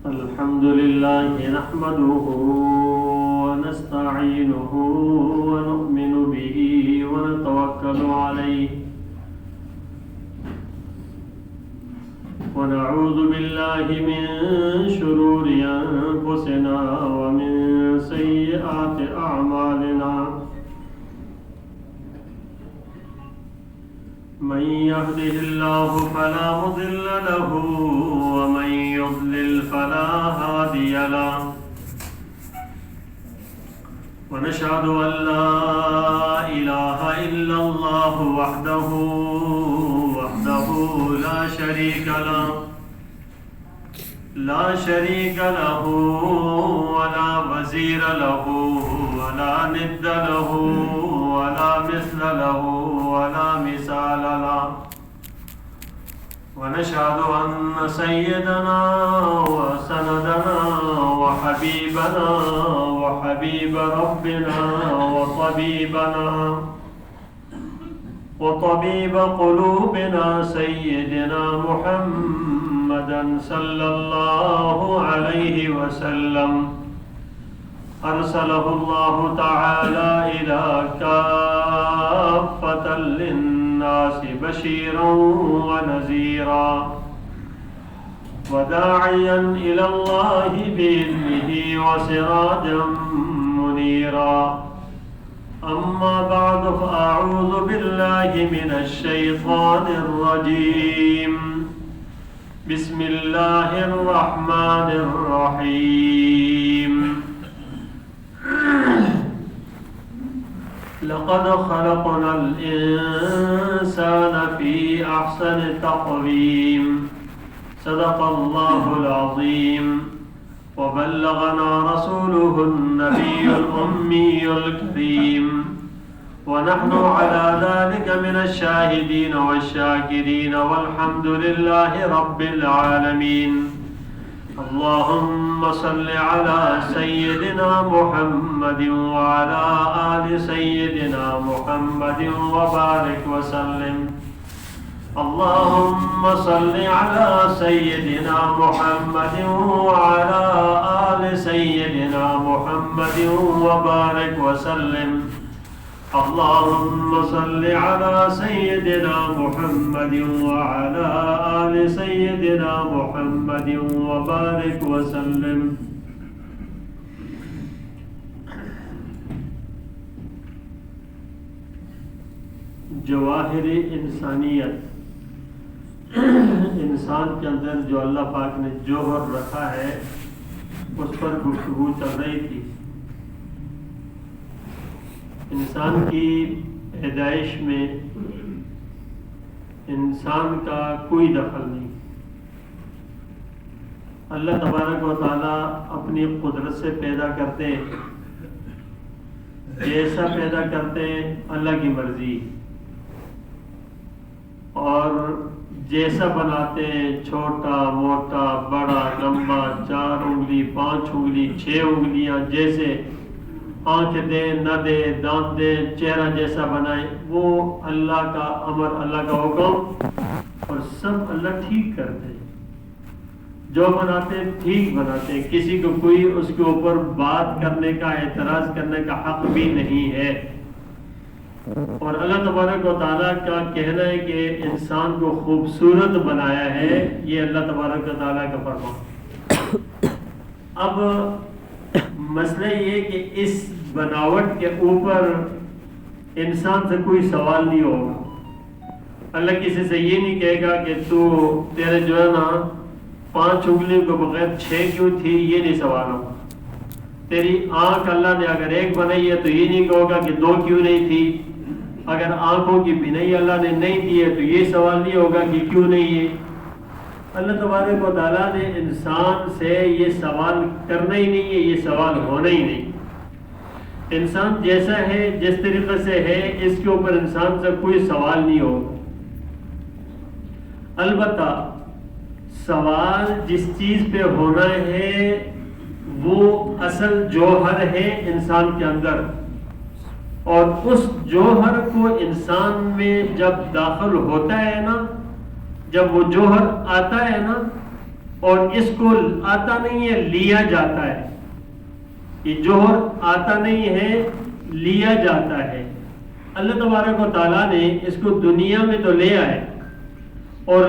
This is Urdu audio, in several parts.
الحمد لله نحمده ونستعينه ونؤمن به ونتوكل عليه ونعوذ بالله من شرور أنفسنا ومن سيئات أعمالنا من يهده الله فلا مضل له ومن يضلل فلا هادي له ونشهد أن لا إله إلا الله وحده لا شريك له ولا وزير له ولا ند له ولا مثل له ولا مثال له ونشهد أن سيدنا وسندنا وحبيبنا وحبيب ربنا وطبيب قلوبنا سيدنا محمدا صلى الله عليه وسلم أرسله الله تعالى إلى كافة للناس بشيرا ونذيرا وداعيا إلى الله بإذنه وسراجا منيرا أما بعد فأعوذ بالله من الشيطان الرجيم بسم الله الرحمن الرحيم لقد خلقنا الإنسان في أحسن تقويم صدق الله العظيم وبلغنا رسوله النبي الأمي الكريم ونحن على ذلك من الشاهدين والشاكرين والحمد لله رب العالمين اللهم صل على سيدنا محمد وعلى آل سيدنا محمد وبارك وسلم اللهم صل على سيدنا محمد وعلى آل سيدنا محمد وبارك وسلم اللهم صل على سيدنا محمد وعلى آل سيدنا محمد وبارك وسلم جواہر انسانیت، انسان کے اندر جو اللہ پاک نے جوہر رکھا ہے اس پر گفتگو چل رہی تھی۔ انسان کی پیدائش میں انسان کا کوئی دخل نہیں۔ اللہ تبارک و تعالیٰ اپنی قدرت سے پیدا کرتے ہیں، جیسا پیدا کرتے ہیں اللہ کی مرضی، اور جیسا بناتے ہیں چھوٹا موٹا بڑا لمبا، 4 انگلی 5 انگلی 6 انگلیاں، جیسے آنکھ دے نہ دے دانت دے چہرہ جیسا بنائے، وہ اللہ کا امر، اللہ کا حکم، اور سب اللہ ٹھیک کرتے ہیں۔ جو بناتے ہیں ٹھیک بناتے ہیں، کسی کو کوئی اس کے اوپر بات کرنے کا، اعتراض کرنے کا حق بھی نہیں ہے۔ اور اللہ تبارک و تعالیٰ کا کہنا ہے کہ انسان کو خوبصورت بنایا ہے، یہ اللہ تبارک و تعالیٰ کا فرمان۔ اب مسئلہ یہ کہ اس بناوٹ کے اوپر انسان سے کوئی سوال نہیں ہوگا۔ اللہ کسی سے یہ نہیں کہے گا کہ تو تیرے جو ہے نا 5 انگلیوں کے بغیر 6 کیوں تھی، یہ نہیں سوال ہوگا۔ تیری آنکھ اللہ نے اگر 1 بنائی ہے تو یہ نہیں کہے گا کہ 2 کیوں نہیں تھی۔ اگر آنکھوں کی بینائی اللہ نے نہیں دی ہے تو یہ سوال نہیں ہوگا کہ کیوں نہیں ہے۔ اللہ تبارک و تعالیٰ نے انسان سے یہ سوال کرنا ہی نہیں ہے، یہ سوال ہونا ہی نہیں۔ انسان جیسا ہے، جس طریقے سے ہے، اس کے اوپر انسان سے کوئی سوال نہیں ہوگا۔ البتہ سوال جس چیز پہ ہونا ہے وہ اصل جوہر ہے انسان کے اندر، اور اس جوہر کو انسان میں جب داخل ہوتا ہے نا، جب وہ جوہر آتا ہے نا اور اس کو آتا نہیں ہے، لیا جاتا ہے. یہ جوہر آتا نہیں ہے، لیا جاتا ہے. اللہ تبارک و تعالیٰ نے اس کو دنیا میں تو لے آئے اور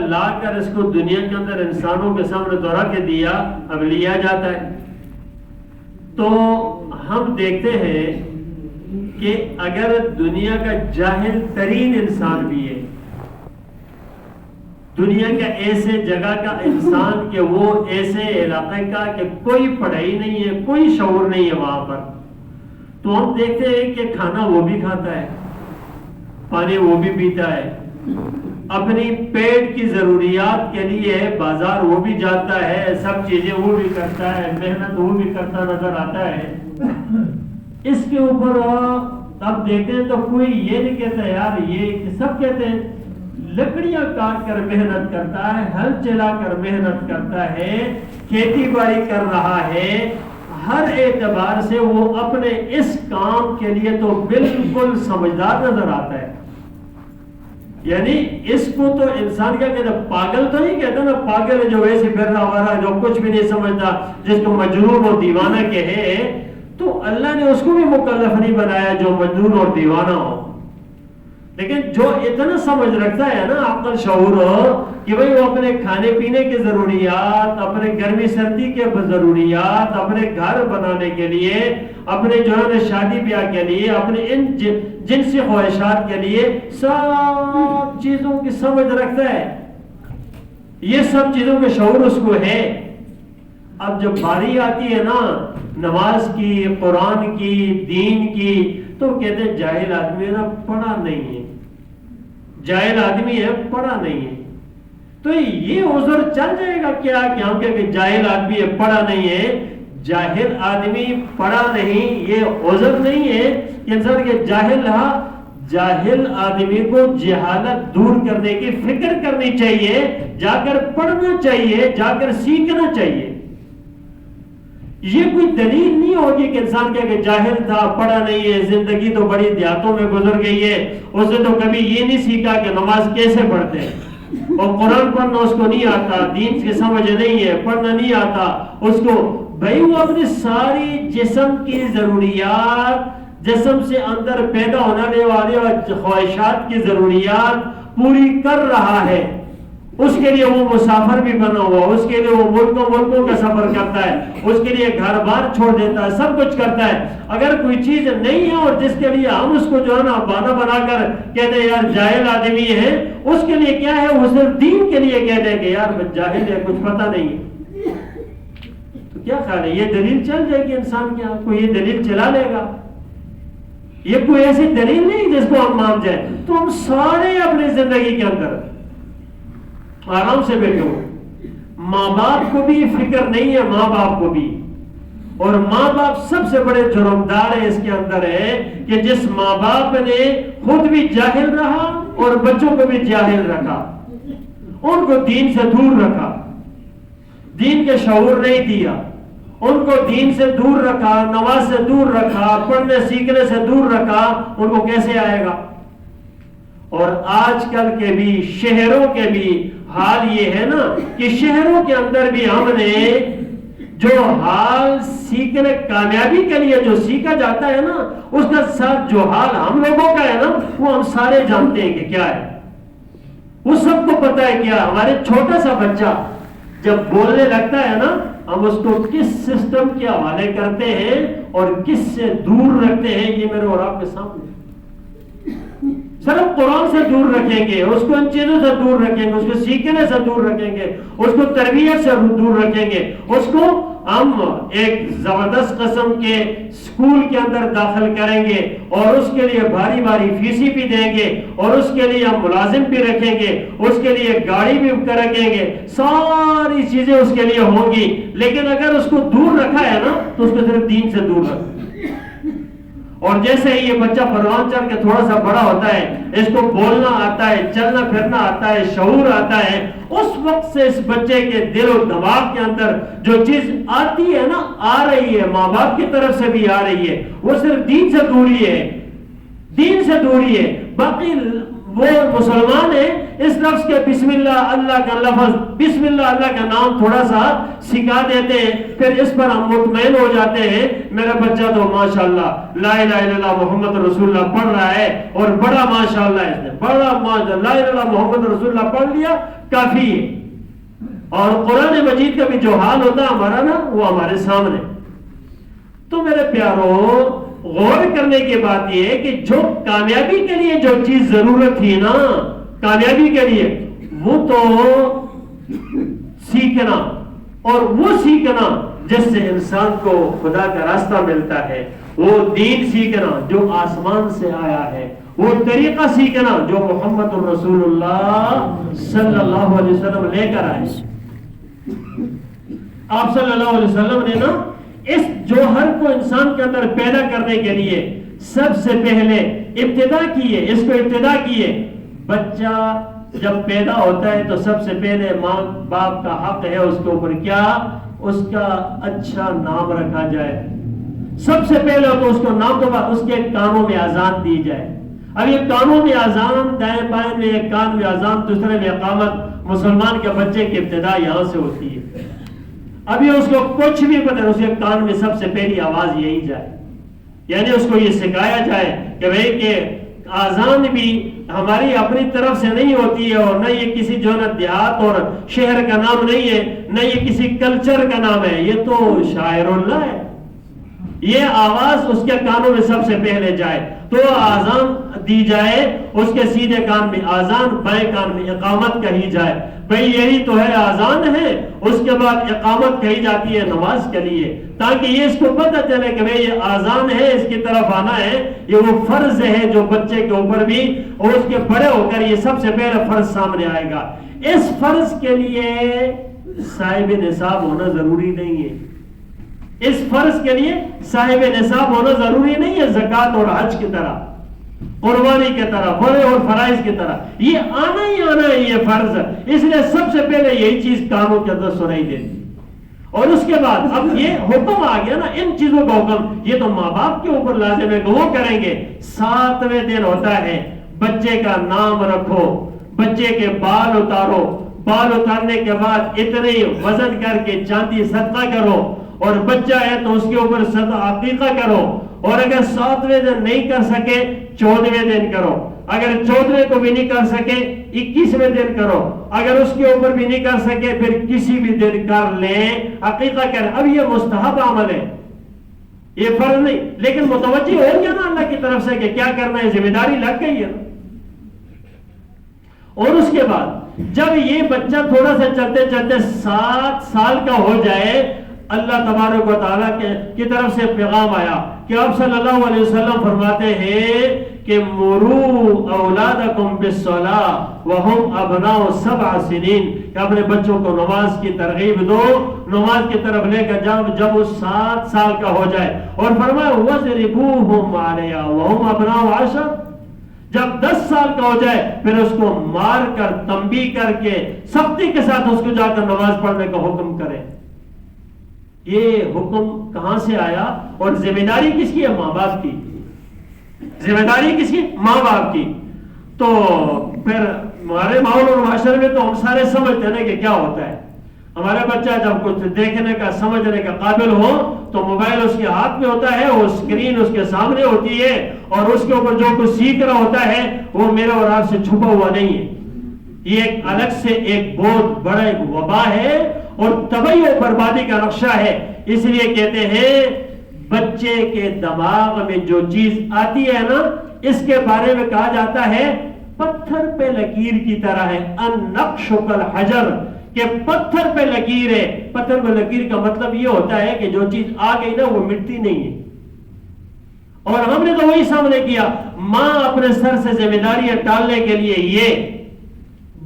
لا کر اس کو دنیا کے اندر انسانوں کے سامنے تو رکھ دیا، اب لیا جاتا ہے. تو ہم دیکھتے ہیں کہ اگر دنیا کا جاہل ترین انسان بھی ہے، دنیا کا ایسے جگہ کا انسان کہ وہ ایسے علاقے کا کہ کوئی پڑھائی نہیں ہے، کوئی شعور نہیں ہے وہاں پر، تو ہم دیکھتے ہیں کہ کھانا وہ بھی کھاتا ہے، پانی وہ بھی پیتا ہے، اپنی پیٹ کی ضروریات کے لیے بازار وہ بھی جاتا ہے، سب چیزیں وہ بھی کرتا ہے، محنت وہ بھی کرتا نظر آتا ہے. اس کے اوپر اب دیکھتے ہیں تو کوئی یہ نہیں کہتا یار، یہ سب کہتے ہیں لکڑیاں کاٹ کر محنت کرتا ہے، ہل چلا کر محنت کرتا ہے، کھیتی باڑی کر رہا ہے، ہر اعتبار سے وہ اپنے اس کام کے لیے تو بالکل سمجھدار نظر آتا ہے. یعنی اس کو تو انسان کیا کہتا ہے، پاگل تو نہیں کہتا نا، پاگل ہے جو ویسے پھر رہا ہوا رہا، جو کچھ بھی نہیں سمجھتا، جس کو مجنون اور دیوانہ کہے. تو اللہ نے اس کو بھی مکلف نہیں بنایا جو مجنون اور دیوانہ ہو، لیکن جو اتنا سمجھ رکھتا ہے نا، عقل شعور کہ بھئی وہ اپنے کھانے پینے کے ضروریات، اپنے گرمی سردی کے ضروریات، اپنے گھر بنانے کے لیے، اپنے جو ہے شادی بیاہ کے لیے، اپنے ان جنسی خواہشات کے لیے سب چیزوں کی سمجھ رکھتا ہے، یہ سب چیزوں کے شعور اس کو ہے. اب جب باری آتی ہے نا نماز کی، قرآن کی، دین کی، تو کہتے ہیں جاہل آدمی ہے نا، پڑھا نہیں ہے، جاہل آدمی ہے، پڑھا نہیں ہے. تو یہ عذر چل جائے گا کیا کہ ہم کہ جاہل آدمی ہے، پڑھا نہیں ہے. جاہل آدمی پڑھا نہیں یہ عذر نہیں ہے کہ انسان کے جاہل آدمی کو جہالت دور کرنے کی فکر کرنی چاہیے، جا کر پڑھنا چاہیے، جا کر سیکھنا چاہیے. یہ کوئی دلیل نہیں ہوگی کہ انسان کہ جاہل تھا، پڑھا نہیں ہے، زندگی تو بڑی دیہاتوں میں گزر گئی ہے، اس نے تو کبھی یہ نہیں سیکھا کہ نماز کیسے پڑھتے ہیں، اور قرآن پڑھنا اس کو نہیں آتا، دین کی سمجھ نہیں ہے، پڑھنا نہیں آتا اس کو. بھائی وہ اپنی ساری جسم کی ضروریات، جسم سے اندر پیدا ہونے والے خواہشات کی ضروریات پوری کر رہا ہے، اس کے لیے وہ مسافر بھی بنا ہوا، اس کے لیے وہ ملکوں کا سفر کرتا ہے، اس کے لیے گھر بار چھوڑ دیتا ہے، سب کچھ کرتا ہے. اگر کوئی چیز نہیں ہے اور جس کے لیے ہم اس کو جو ہے نا بہانہ بنا کر کہتے ہیں یار جاہل آدمی ہے، اس کے لیے کیا ہے، وہ صرف دین کے لیے کہتے ہیں کہ یار جاہل ہے، کچھ پتہ نہیں ہے. تو کیا خیال ہے، یہ دلیل چل جائے گی انسان کیا کوئی یہ دلیل چلا لے گا؟ یہ کوئی ایسی دلیل نہیں جس کو ہم مان جائیں. تو ہم سارے اپنی زندگی کے اندر آرام سے بیٹھو، ماں باپ کو بھی فکر نہیں ہے، ماں باپ کو بھی، اور ماں باپ سب سے بڑے جرمدار ہیں اس کے اندر ہے کہ جس ماں باپ نے خود بھی جاہل رہا اور بچوں کو بھی جاہل رکھا، ان کو دین سے دور رکھا، دین کے شعور نہیں دیا، ان کو دین سے دور رکھا، نماز سے دور رکھا، پڑھنے سیکھنے سے دور رکھا، ان کو کیسے آئے گا؟ اور آج کل کے بھی شہروں کے بھی حال یہ ہے نا کہ شہروں کے اندر بھی ہم نے جو حال سیکھنے کامیابی کے لیے جو سیکھا جاتا ہے نا، اس کا ساتھ جو حال ہم لوگوں کا ہے نا، وہ ہم سارے جانتے ہیں کہ کیا ہے، وہ سب کو پتا ہے کیا. ہمارے چھوٹا سا بچہ جب بولنے لگتا ہے نا، ہم اس کو کس سسٹم کے حوالے کرتے ہیں اور کس سے دور رکھتے ہیں، یہ میرے اور آپ کے سامنے. صرف قرآن سے دور رکھیں گے، اس کو ان چیزوں سے دور رکھیں گے، اس کو سیکھنے سے دور رکھیں گے، اس کو تربیت سے دور رکھیں گے، اس کو ہم ایک زبردست قسم کے اسکول کے اندر داخل کریں گے اور اس کے لیے بھاری بھاری فیسی بھی دیں گے اور اس کے لیے ہم ملازم بھی رکھیں گے، اس کے لیے گاڑی بھی رکھیں گے، ساری چیزیں اس کے لیے ہوں گی. لیکن اگر اس کو دور رکھا ہے نا تو اس کو صرف دین سے دور رکھیں. اور جیسے ہی یہ بچہ پروان چڑھ کے تھوڑا سا بڑا ہوتا ہے، اس کو بولنا آتا ہے، چلنا پھرنا آتا ہے، شعور آتا ہے، اس وقت سے اس بچے کے دل و دماغ کے اندر جو چیز آتی ہے نا، آ رہی ہے، ماں باپ کی طرف سے بھی آ رہی ہے، وہ صرف دین سے دوری ہے، دین سے دوری ہے. باقی وہ مسلمان ہے، اس لفظ کے بسم اللہ اللہ کا لفظ، بسم اللہ اللہ کا نام تھوڑا سا سکھا دیتے ہیں، پھر اس پر ہم مطمئن ہو جاتے ہیں میرا بچہ تو ماشاءاللہ لا الہ الا اللہ محمد رسول اللہ پڑھ رہا ہے، اور بڑا ماشاءاللہ اس نے بڑا لا الہ الا اللہ محمد رسول اللہ پڑھ لیا کافی ہے۔ اور قرآن مجید کا بھی جو حال ہوتا ہے ہمارا نا، وہ ہمارے سامنے۔ تو میرے پیاروں، غور کرنے کی بات یہ ہے کہ جو کامیابی کے لیے جو چیز ضرورت تھی نا، کامیابی کے لیے، وہ تو سیکھنا، اور وہ سیکھنا جس سے انسان کو خدا کا راستہ ملتا ہے، وہ دین سیکھنا جو آسمان سے آیا ہے، وہ طریقہ سیکھنا جو محمد الرسول اللہ صلی اللہ علیہ وسلم لے کر آئے۔ آپ صلی اللہ علیہ وسلم نے نا اس جوہر کو انسان کے اندر پیدا کرنے کے لیے سب سے پہلے ابتدا کی ہے، اس کو ابتدا کی ہے۔ بچہ جب پیدا ہوتا ہے تو سب سے پہلے ماں باپ کا حق ہے اس کے اوپر کیا، اس کا اچھا نام رکھا جائے۔ سب سے پہلے تو اس کو نام کے بعد اس کے کانوں میں اذان دی جائے۔ اب یہ کانوں میں اذان، دائیں بائیں میں ایک کان میں اذان، دوسرے میں اقامت، مسلمان کے بچے کی ابتدا یہاں سے ہوتی ہے۔ ابھی اس کو کچھ بھی پتہ نہیں، اس کے کان میں سب سے پہلی آواز یہی جائے، یعنی اس کو یہ سکھایا جائے کہ بھئی کہ آزان بھی ہماری اپنی طرف سے نہیں ہوتی ہے، اور نہ یہ کسی جو ہے دیہات اور شہر کا نام نہیں ہے، نہ یہ کسی کلچر کا نام ہے، یہ تو شاعر اللہ ہے۔ یہ آواز اس کے کانوں میں سب سے پہلے جائے تو آزان دی جائے، اس کے سیدھے کان میں آزان، بائیں کان میں اقامت کہی جائے۔ بھئی یہی تو ہے آزان ہے، اس کے بعد اقامت کہی جاتی ہے نماز کے لیے، تاکہ یہ اس کو پتہ چلے کہ بھئی یہ آزان ہے، اس کی طرف آنا ہے، یہ وہ فرض ہے جو بچے کے اوپر بھی، اور اس کے بڑے ہو کر یہ سب سے پہلے فرض سامنے آئے گا۔ اس فرض کے لیے صاحب نصاب ہونا ضروری نہیں ہے، اس فرض کے لیے صاحب نصاب ہونا ضروری نہیں ہے، زکوٰۃ اور حج کی طرح، قربانی کی طرح، بڑے اور فرائض کی طرح یہ آنا ہی آنا ہے، یہ فرض ہے۔ اس لیے سب سے پہلے یہی چیز کانوں کے اندر سنائی دیتی، اور اس کے بعد اب یہ حکم آ گیا نا، ان چیزوں کا حکم یہ تو ماں باپ کے اوپر لازم ہے کہ وہ کریں گے۔ 7ویں دن ہوتا ہے، بچے کا نام رکھو، بچے کے بال اتارو، بال اتارنے کے بعد اتنے وزن کر کے چاندی صدقہ کرو، اور بچہ ہے تو اس کے اوپر صدقہ عقیقہ کرو، اور اگر 7ویں دن نہیں کر سکے 14ویں دن کرو، اگر 14ویں کو بھی نہیں کر سکے 21ویں دن کرو، اگر اس کے اوپر بھی نہیں کر سکے پھر کسی بھی دن کر لیں، عقیقہ کریں۔ اب یہ مستحب عمل ہے، یہ فرض نہیں، لیکن متوجہ ہو گیا نا اللہ کی طرف سے کہ کیا کرنا ہے، ذمہ داری لگ گئی ہے۔ اور اس کے بعد جب یہ بچہ تھوڑا سا چلتے چلتے 7 سال کا ہو جائے، اللہ تبارک و تعالیٰ کی طرف سے پیغام آیا کہ آپ صلی اللہ علیہ وسلم فرماتے ہیں کہ مروا اولادکم بالصلاۃ وهم ابناء 7 سنین، کہ اپنے بچوں کو نماز کی ترغیب دو، نماز کی طرف لے کر جب وہ 7 سال کا ہو جائے، اور فرمایا وَضْرِبُوهُمْ عَلَيْهَا وَهُمْ أَبْنَاءُ 10، جب 10 سال کا ہو جائے پھر اس کو مار کر تنبیہ کر کے سختی کے ساتھ اس کو جا کر نماز پڑھنے کا حکم کرے۔ یہ حکم کہاں سے آیا، اور ذمہ داری کس کی ہے؟ ماں باپ کی۔ ذمہ داری کس کی؟ ماں باپ کی۔ تو پھر ہمارے ماحول اور معاشرے میں تو ہم سارے سمجھتے ہیں کہ کیا ہوتا ہے، ہمارا بچہ جب کچھ دیکھنے کا سمجھنے کا قابل ہو تو موبائل اس کے ہاتھ میں ہوتا ہے، وہ اسکرین اس کے سامنے ہوتی ہے، اور اس کے اوپر جو کچھ سیکھ رہا ہوتا ہے وہ میرے اور آپ سے چھپا ہوا نہیں ہے۔ یہ ایک الگ سے ایک بہت بڑا ایک وبا ہے اور تباہی و بربادی کا نقشہ ہے۔ اس لیے کہتے ہیں بچے کے دماغ میں جو چیز آتی ہے نا، اس کے بارے میں کہا جاتا ہے پتھر پہ لکیر کی طرح ہے، النقش کالحجر، کہ پتھر پہ لکیر ہے۔ پتھر پہ لکیر کا مطلب یہ ہوتا ہے کہ جو چیز آ گئی نا وہ مٹتی نہیں ہے، اور ہم نے تو وہی سامنے کیا۔ ماں اپنے سر سے ذمہ داریاں ٹالنے کے لیے، یہ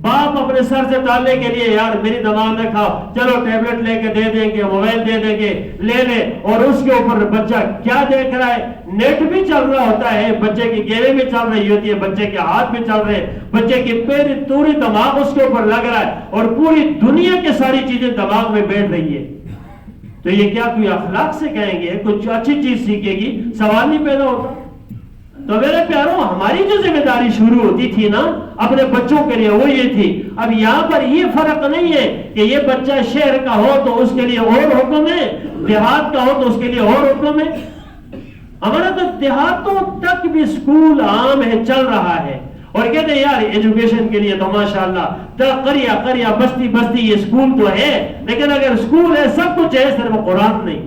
باپ اپنے سر سے ٹالنے کے لیے، یار میری دماغ نہ کھاؤ، چلو ٹیبلٹ لے کے دے دیں گے، موبائل دے دیں گے، لے لے، اور اس کے اوپر بچہ کیا دیکھ رہا ہے؟ نیٹ بھی چل رہا ہوتا ہے، بچے کی گیرے میں چل رہی ہوتی ہے، بچے کے ہاتھ میں چل رہے، بچے کی پوری دماغ اس کے اوپر لگ رہا ہے، اور پوری دنیا کی ساری چیزیں دماغ میں بیٹھ رہی ہے۔ تو یہ کیا کوئی اخلاق سے کہیں گے، کچھ اچھی چیز سیکھے گی؟ سوال نہیں پیدا ہوتا۔ تو میرے پیاروں ہماری جو ذمہ داری شروع ہوتی تھی نا اپنے بچوں کے لیے وہ یہ تھی. اب یہاں پر یہ فرق نہیں ہے کہ یہ بچہ شہر کا ہو تو اس کے لیے اور حکم ہے, دیہات کا ہو تو اس کے لیے اور حکم ہے. ہمارا تو دیہاتوں تک بھی اسکول عام ہے, چل رہا ہے, اور کہتے ہیں یار ایجوکیشن کے لیے تو ماشاءاللہ قریہ بستی یہ اسکول تو ہے, لیکن اگر اسکول ہے سب کچھ ہے صرف قرآن نہیں.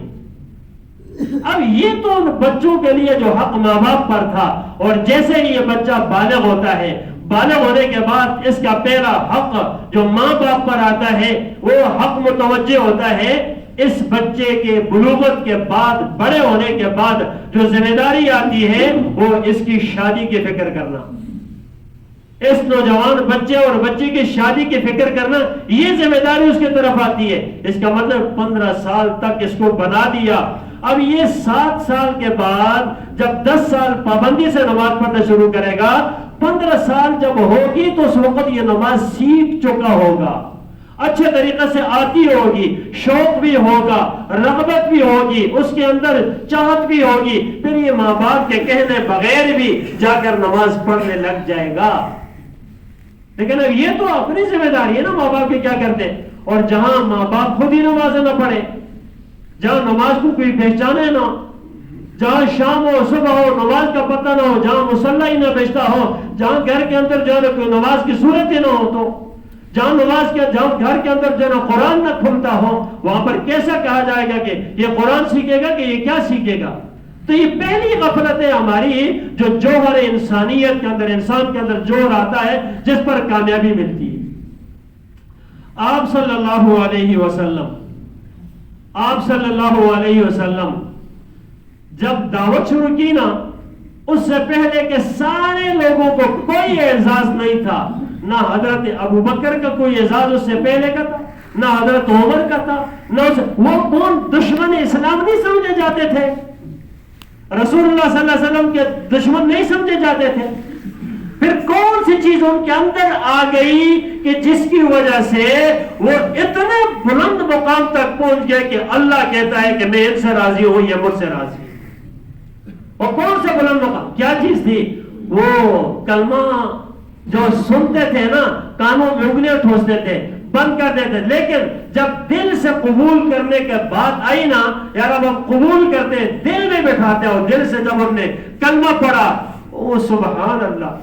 اب یہ تو بچوں کے لیے جو حق ماں باپ پر تھا, اور جیسے ہی یہ بچہ بالغ ہوتا ہے, بالغ ہونے کے بعد اس کا پہلا حق جو ماں باپ پر آتا ہے وہ حق متوجہ ہوتا ہے اس بچے کے بلوغت کے بعد, بڑے ہونے کے بعد جو ذمہ داری آتی ہے وہ اس کی شادی کی فکر کرنا. اس نوجوان بچے اور بچے کی شادی کی فکر کرنا, یہ ذمہ داری اس کی طرف آتی ہے. اس کا مطلب 15 سال تک اس کو بنا دیا. اب یہ 7 سال کے بعد جب 10 سال پابندی سے نماز پڑھنا شروع کرے گا, 15 سال جب ہوگی تو اس وقت یہ نماز سیکھ چکا ہوگا, اچھے طریقے سے آتی ہوگی, شوق بھی ہوگا, رغبت بھی ہوگی, اس کے اندر چاہت بھی ہوگی, پھر یہ ماں باپ کے کہنے بغیر بھی جا کر نماز پڑھنے لگ جائے گا. لیکن اب یہ تو اپنی ذمہ داری ہے نا ماں باپ کے کیا کرتے ہیں. اور جہاں ماں باپ خود ہی نمازیں نہ پڑھے, جہاں نماز کو کوئی پہچانے نہ, جہاں شام ہو صبح ہو نماز کا پتہ نہ ہو, جہاں مصلی ہی نہ بیچتا ہو, جہاں گھر کے اندر جو ہے کوئی نماز کی صورت ہی نہ ہو, تو جہاں گھر کے اندر جو ہے قرآن نہ کھلتا ہو, وہاں پر کیسا کہا جائے گا کہ یہ قرآن سیکھے گا کہ یہ کیا سیکھے گا. تو یہ پہلی غفلت ہے ہماری جو جوہر انسانیت کے اندر, انسان کے اندر جوہر آتا ہے جس پر کامیابی ملتی ہے. آپ صلی اللہ علیہ وسلم جب دعوت شروع کی نا, اس سے پہلے کے سارے لوگوں کو کوئی اعزاز نہیں تھا. نہ حضرت ابو بکر کا کوئی اعزاز اس سے پہلے کا تھا, نہ حضرت عمر کا تھا, نہ وہ کون دشمن اسلام نہیں سمجھے جاتے تھے, رسول اللہ صلی اللہ علیہ وسلم کے دشمن نہیں سمجھے جاتے تھے. پھر کون سی چیز ان کے اندر آ گئی کہ جس کی وجہ سے وہ اتنے بلند مقام تک پہنچ گئے کہ اللہ کہتا ہے کہ میں ان سے راضی ہوں, یہ مجھ سے راضی ہے. اور کون سے بلند مقام, کیا چیز تھی؟ وہ کلمہ جو سنتے تھے نا, کانوں میں انگلیاں ٹھوستے تھے, بند کر دیتے, لیکن جب دل سے قبول کرنے کے بعد آئی نا, یار اب ہم قبول کرتے ہیں, دل میں بٹھاتے, اور دل سے جب ہم نے کلمہ پڑھا, او سبحان اللہ,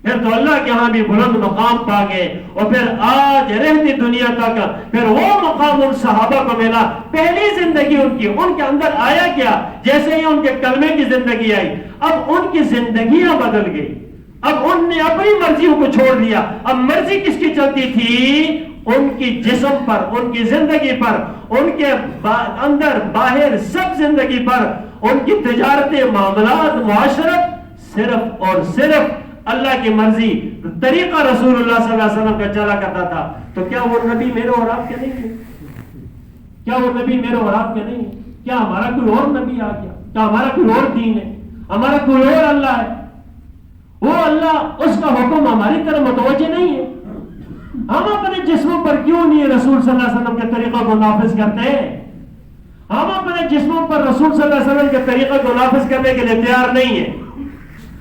پھر تو اللہ کے ہاں بھی بلند مقام پا گئے. اور پھر آج رہتی دنیا تک پھر وہ مقام ان صحابہ کو ملا. پہلی زندگی ان کے اندر آیا کیا, جیسے ہی ان کے کلمے کی زندگی آئی, اب ان کی زندگیاں بدل گئی. اب ان نے اپنی مرضیوں کو چھوڑ دیا. اب مرضی کس کی چلتی تھی؟ ان کی جسم پر, ان کی زندگی پر, ان کے اندر باہر سب زندگی پر, ان کی تجارتیں, معاملات, معاشرت صرف اور صرف اللہ کی مرضی, طریقہ رسول اللہ صلی اللہ علیہ وسلم کا چلا کرتا تھا. تو کیا وہ نبی میرے اور آپ کے نہیں ہے؟ کیا وہ نبی میرے اور آپ کے نہیں ہے؟ کیا ہمارا کوئی اور نبی آ گیا؟ کیا ہمارا کوئی اور دین ہے؟ ہمارا کوئی اور اللہ ہے؟ وہ اللہ, اس کا حکم ہماری طرح متوجہ نہیں ہے. ہم اپنے جسموں پر کیوں نہیں رسول صلی اللہ علیہ وسلم کے طریقہ کو نافذ کرتے ہیں؟ ہم اپنے جسموں پر رسول صلی اللہ علیہ وسلم کے طریقہ کو نافذ کرنے کے لیے تیار نہیں ہے.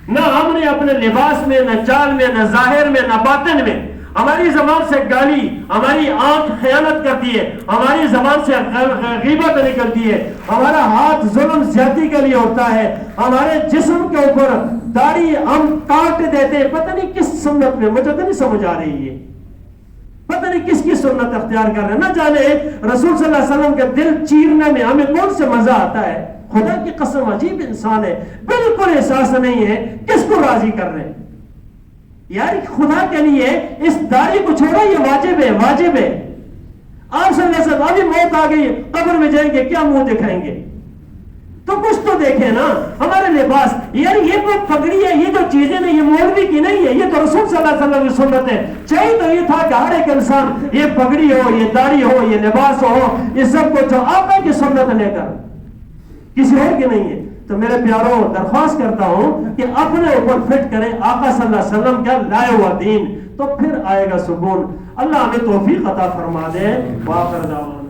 نہ ہم نے اپنے لباس میں, نہ چال میں, نہ ظاہر میں, نہ باطن میں. ہماری زبان سے گالی, ہماری آنکھ خیانت کرتی ہے, ہماری زبان سے غیبت نکلتی ہے, ہمارا ہاتھ ظلم زیادتی کے لیے ہوتا ہے, ہمارے جسم کے اوپر داڑھی ہم کاٹ دیتے ہیں. پتہ نہیں کس سنت میں, مجھے تو نہیں سمجھ آ رہی ہے, پتہ نہیں کس کی سنت اختیار کر رہے ہیں. نہ جانے رسول صلی اللہ علیہ وسلم کے دل چیرنے میں ہمیں کون سے مزہ آتا ہے. خدا کی قسم عجیب انسان ہے, بالکل احساس نہیں ہے کس کو راضی کر رہے ہیں. یار خدا کے لیے اس داڑھی کو چھوڑا, یہ واجب ہے, واجب ہے. آپ صلی اللہ علیہ وسلم, ابھی موت آ گئی, قبر میں جائیں گے, کیا منہ دکھائیں گے؟ تو کچھ تو دیکھیں نا. ہمارے لباس, یار یہ کوئی پگڑی ہے, یہ تو چیزیں نہیں, یہ مولوی کی نہیں ہے, یہ تو رسول صلی اللہ علیہ وسلم کی سنت ہے. چاہیے تو یہ تھا کہ ہر ایک انسان یہ پگڑی ہو, یہ داڑھی ہو, یہ لباس ہو, یہ سب کچھ ہو آقا کی سنت لے کر, کسی اور کی نہیں ہے. تو میرے پیاروں, درخواست کرتا ہوں کہ اپنے اوپر فٹ کریں آقا صلی اللہ علیہ وسلم کا لائے ہوا دین, تو پھر آئے گا سکون. اللہ ہمیں توفیق عطا فرما دے. وآخر دعوانا